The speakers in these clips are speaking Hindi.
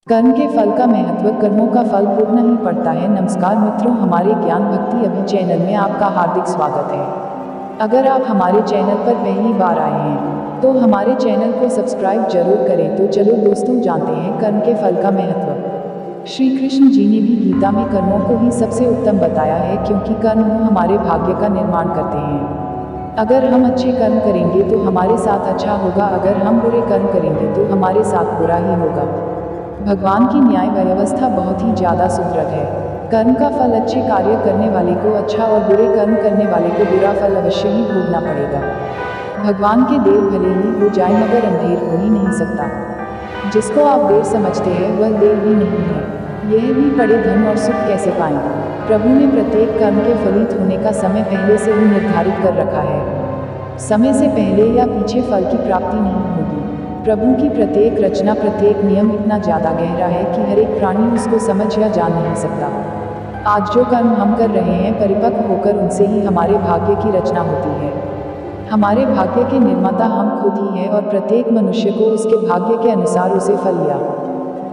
कर्म के फल का महत्व। कर्मों का फल भोगना ही पड़ता है। नमस्कार मित्रों, हमारे ज्ञान भक्ति अभी चैनल में आपका हार्दिक स्वागत है। अगर आप हमारे चैनल पर पहली बार आए हैं तो हमारे चैनल को सब्सक्राइब जरूर करें। तो चलो दोस्तों, जानते हैं कर्म के फल का महत्व। श्री कृष्ण जी ने भी गीता में कर्मों को ही सबसे उत्तम बताया है, क्योंकि कर्म हमारे भाग्य का निर्माण करते हैं। अगर हम अच्छे कर्म करेंगे तो हमारे साथ अच्छा होगा, अगर हम बुरे कर्म करेंगे तो हमारे साथ बुरा ही होगा। भगवान की न्याय व्यवस्था बहुत ही ज़्यादा सुदृढ़ है। कर्म का फल अच्छे कार्य करने वाले को अच्छा और बुरे कर्म करने वाले को बुरा फल अवश्य ही भोगना पड़ेगा। भगवान के देर भले ही हो जाए, मगर अंधेर हो ही नहीं सकता। जिसको आप देर समझते हैं वह देर भी नहीं है। यह भी पड़े धन और सुख कैसे पाएं। प्रभु ने प्रत्येक कर्म के फलित होने का समय पहले से ही निर्धारित कर रखा है। समय से पहले या पीछे फल की प्राप्ति नहीं होगी। प्रभु की प्रत्येक रचना, प्रत्येक नियम इतना ज़्यादा गहरा है कि हर एक प्राणी उसको समझ या जान नहीं सकता। आज जो कर्म हम कर रहे हैं, परिपक्व होकर उनसे ही हमारे भाग्य की रचना होती है। हमारे भाग्य के निर्माता हम खुद ही हैं, और प्रत्येक मनुष्य को उसके भाग्य के अनुसार उसे फल या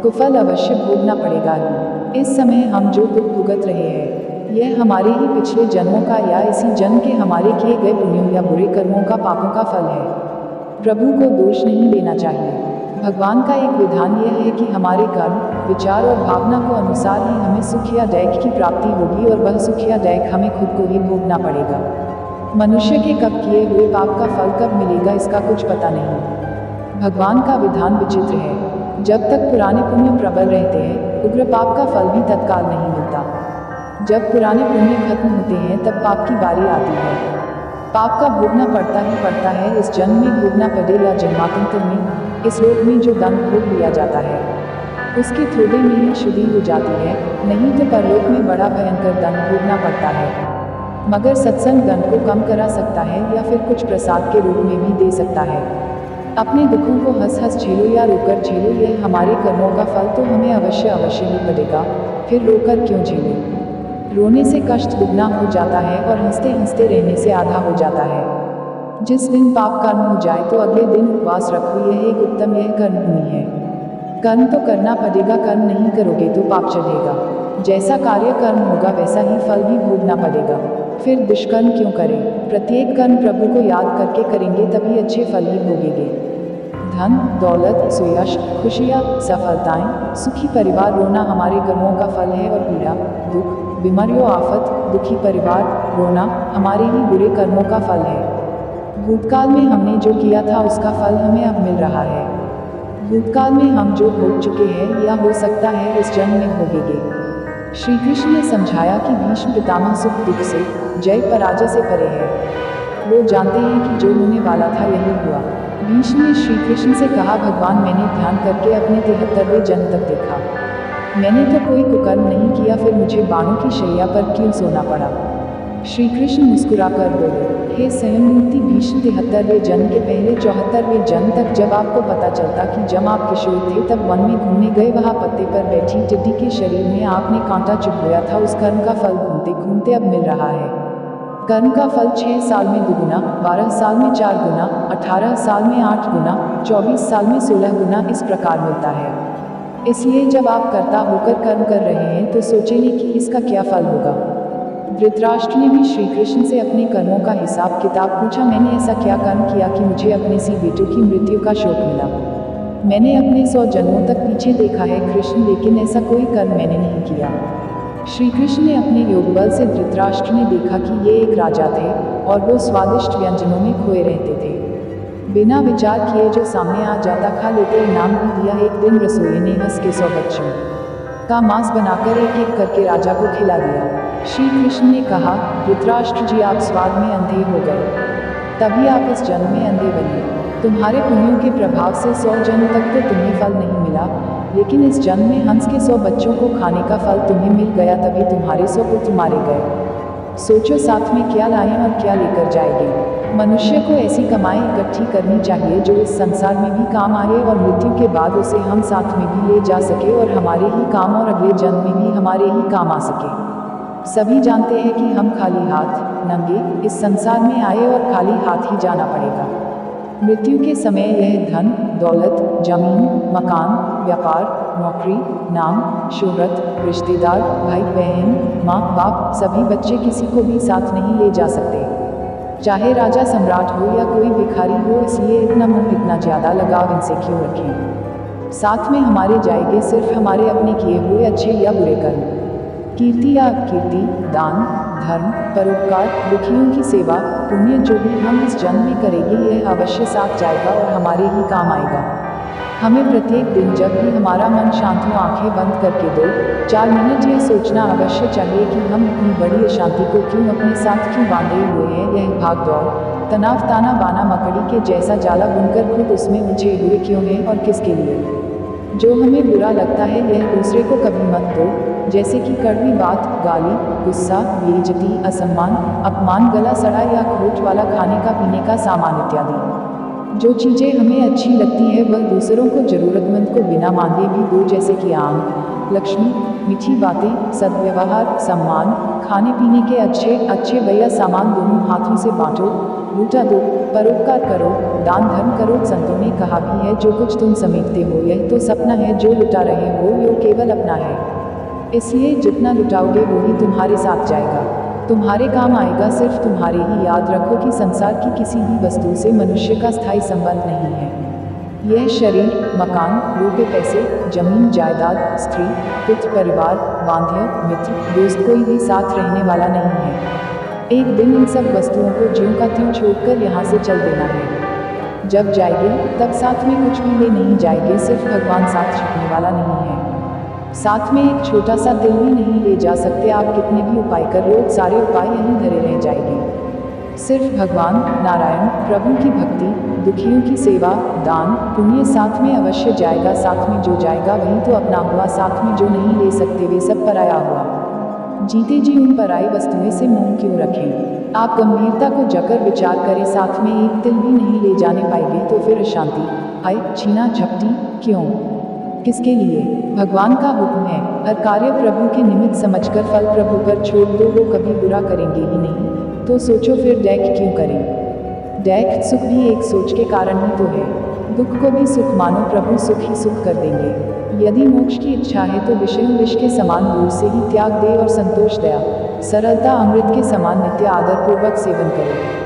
कुफल अवश्य भोगना पड़ेगा ही। इस समय हम जो दुख भुगत रहे हैं, यह हमारे ही पिछले जन्मों का या इसी जन्म के हमारे किए गए पुण्यों या बुरे कर्मों का, पापों का फल है। प्रभु को दोष नहीं देना चाहिए। भगवान का एक विधान यह है कि हमारे कर्म, विचार और भावना को अनुसार ही हमें सुख या दैक की प्राप्ति होगी, और वह सुख या दैक हमें खुद को ही भोगना पड़ेगा। मनुष्य के कब किए हुए पाप का फल कब मिलेगा, इसका कुछ पता नहीं। भगवान का विधान विचित्र है। जब तक पुराने पुण्य प्रबल रहते हैं, उग्र पाप का फल भी तत्काल नहीं मिलता। जब पुराने पुण्य खत्म होते हैं, तब पाप की बारी आती है। पाप का भोगना पड़ता ही पड़ता है। इस जन्म में भोगना पड़े या जन्मांतर में। इस लोक में जो दंड भोग लिया जाता है, उसके थोड़े में ही शुद्धि हो जाती है, नहीं तो परलोक में बड़ा भयंकर दंड भोगना पड़ता है। मगर सत्संग दंड को कम करा सकता है, या फिर कुछ प्रसाद के रूप में भी दे सकता है। अपने दुखों को हंस हंस झेलो या रोकर झेलो, यह हमारे कर्मों का फल तो हमें अवश्य ही पड़ेगा। फिर रोकर क्यों झेलें। रोने से कष्ट दुगना हो जाता है, और हंसते हंसते रहने से आधा हो जाता है। जिस दिन पाप कर्म हो जाए तो अगले दिन उपवास रखो, यह एक उत्तम कर्म भूमि है। कर्म तो करना पड़ेगा, कर्म नहीं करोगे तो पाप चढ़ेगा। जैसा कार्य कर्म होगा वैसा ही फल भी भोगना पड़ेगा। फिर दुष्कर्म क्यों करें। प्रत्येक कर्म प्रभु को याद करके करेंगे, तभी अच्छे फल ही भोगेंगे। धन, दौलत, सुयश, खुशियाँ, सफलताएं, सुखी परिवार, रोना हमारे कर्मों का फल है, और पीड़ा, दुख, बीमारियों, आफत, दुखी परिवार, रोना हमारे ही बुरे कर्मों का फल है। भूतकाल में हमने जो किया था उसका फल हमें अब मिल रहा है। भूतकाल में हम जो भोग चुके हैं, या हो सकता है इस जन्म में भोगेंगे। श्री कृष्ण ने समझाया कि भीष्म पितामह सुख दुख से, जय पराजय से परे है। वो जानते हैं कि जो होने वाला था यही हुआ। भीष्म ने श्री कृष्ण से कहा, भगवान, मैंने ध्यान करके अपने 73वें जन्म तक देखा। मैंने तो कोई कुकर्म नहीं किया, फिर मुझे बाणों की शैया पर क्यों सोना पड़ा। श्री कृष्ण मुस्कुराकर बोले, हे स्वयंमूर्ति भीष्म, 73वें जन्म के पहले 74वें जन्म तक जब आपको पता चलता कि जब आप किशोर थे तब वन में घूमने गए, वहाँ पत्ते पर बैठी टिड्डी के शरीर में आपने कांटा चुभोया था, उस कर्म का फल घूमते घूमते अब मिल रहा है। कर्म का फल 6 साल में 2 गुना, 12 साल में 4 गुना, 18 साल में 8 गुना, 24 साल में 16 गुना इस प्रकार मिलता है। इसलिए जब आप कर्ता होकर कर्म कर रहे हैं तो सोचेंगे कि इसका क्या फल होगा। धृतराष्ट्र ने भी श्री कृष्ण से अपने कर्मों का हिसाब किताब पूछा। मैंने ऐसा क्या कर्म किया कि मुझे अपने सी बेटों की मृत्यु का शोक मिला। मैंने अपने 100 जन्मों तक पीछे देखा है कृष्ण, लेकिन ऐसा कोई कर्म मैंने नहीं किया। श्री कृष्ण ने अपने योग बल से धृतराष्ट्र ने देखा कि ये एक राजा थे, और वो स्वादिष्ट व्यंजनों में खोए रहते थे। बिना विचार किए जो सामने आ जाता खा लेते। इनाम भी दिया। एक दिन रसोई ने हंस के 100 बच्चों का मांस बनाकर एक एक करके राजा को खिला दिया। श्री कृष्ण ने कहा, धृतराष्ट्र जी, आप स्वाद में अंधे हो गए, तभी आप इस जन्म में अंधे बने। तुम्हारे पुण्यों के प्रभाव से 100 जन्म तक तो तुम्हें फल नहीं मिला, लेकिन इस जन्म में हंस के 100 बच्चों को खाने का फल तुम्हें मिल गया, तभी तुम्हारे 100 पुत्र मारे गए। सोचो, साथ में क्या लाएं और क्या लेकर जाएंगे। मनुष्य को ऐसी कमाई इकट्ठी करनी चाहिए जो इस संसार में भी काम आए, और मृत्यु के बाद उसे हम साथ में भी ले जा सके, और हमारे ही काम और अगले जन्म में भी हमारे ही काम आ सके। सभी जानते हैं कि हम खाली हाथ, नंगे इस संसार में आए, और खाली हाथ ही जाना पड़ेगा। मृत्यु के समय यह धन, दौलत, जमीन, मकान, व्यापार, नौकरी, नाम, शोहरत, रिश्तेदार, भाई बहन, माँ बाप, सभी बच्चे किसी को भी साथ नहीं ले जा सकते। चाहे राजा सम्राट हो या कोई भिखारी हो, इसलिए इतना मोह, इतना ज़्यादा लगाव इनसे क्यों रखें। साथ में हमारे जाएंगे सिर्फ हमारे अपने किए हुए अच्छे या बुरे कर्म। कीर्ति या कीर्ति, दान, धर्म, परोपकार, दुखियों की सेवा, पुण्य जो भी हम इस जन्म में करेंगे यह अवश्य साथ जाएगा और हमारे ही काम आएगा। हमें प्रत्येक दिन जब भी हमारा मन शांत हो आंखें बंद करके 2-4 मिनट यह सोचना अवश्य चाहिए कि हम इतनी बड़ी अशांति को क्यों अपने साथ क्यों बांधे हुए हैं। यह भाग दौड़, तनाव, ताना बाना मकड़ी के जैसा जाला बुनकर खुद उसमें उलझे हुए क्यों हैं और किसके लिए। जो हमें बुरा लगता है यह दूसरे को कभी मत दो, जैसे कि कड़वी बात, गाली, गुस्सा, बेइज्जती, असम्मान, अपमान, गला सड़ा या खोट वाला खाने का पीने का सामान इत्यादि। जो चीज़ें हमें अच्छी लगती है वह दूसरों को जरूरतमंद को बिना मांगे भी दो, जैसे कि आम, लक्ष्मी, मीठी बातें, सद्व्यवहार, सम्मान, खाने पीने के अच्छे भैया सामान दोनों हाथों से बांटो, लूटा दो, परोपकार करो, दान धर्म करो। संतों ने कहा भी है जो कुछ तुम समेटते हो यह तो सपना है, जो लुटा रहे हो यो केवल अपना है। इसलिए जितना लुटाओगे वो ही तुम्हारे साथ जाएगा, तुम्हारे काम आएगा। सिर्फ तुम्हारे ही याद रखो कि संसार की किसी भी वस्तु से मनुष्य का स्थायी संबंध नहीं है। यह शरीर, मकान, रुपए पैसे, जमीन जायदाद, स्त्री, पुत्र, परिवार, बांध्य, मित्र, दोस्त कोई भी साथ रहने वाला नहीं है। एक दिन इन सब वस्तुओं को ज्यों का त्यों छोड़कर यहाँ से चल देना है। जब जाएंगे तब साथ में कुछ भी ले नहीं जाएंगे, सिर्फ भगवान साथ छूटने वाला नहीं है। साथ में एक छोटा सा दिल भी नहीं ले जा सकते। आप कितने भी उपाय कर लो, सारे उपाय यहीं धरे रह जाएंगे। सिर्फ भगवान नारायण प्रभु की भक्ति, दुखियों की सेवा, दान, पुण्य साथ में अवश्य जाएगा। साथ में जो जाएगा वही तो अपना हुआ, साथ में जो नहीं ले सकते वे सब पराया हुआ। जीते जी उन पराई वस्तुएं से मोह क्यों रखें। आप गंभीरता को जकर विचार करें, साथ में एक तिल भी नहीं ले जाने पाएंगे तो फिर अशांति, हाय, छीना झपटी क्यों, किसके लिए। भगवान का हुक्म है, हर कार्य प्रभु के निमित्त समझकर फल प्रभु पर छोड़ दो, वो कभी बुरा करेंगे ही नहीं। तो सोचो फिर दैख क्यों करें। दैख सुख भी एक सोच के कारण ही तो है। दुख को भी सुख मानो, प्रभु सुख ही सुख कर देंगे। यदि मोक्ष की इच्छा है तो विषयों विष के समान दूर से ही त्याग दे और संतोष, दया, सरलता अमृत के समान नित्य आदरपूर्वक सेवन करें।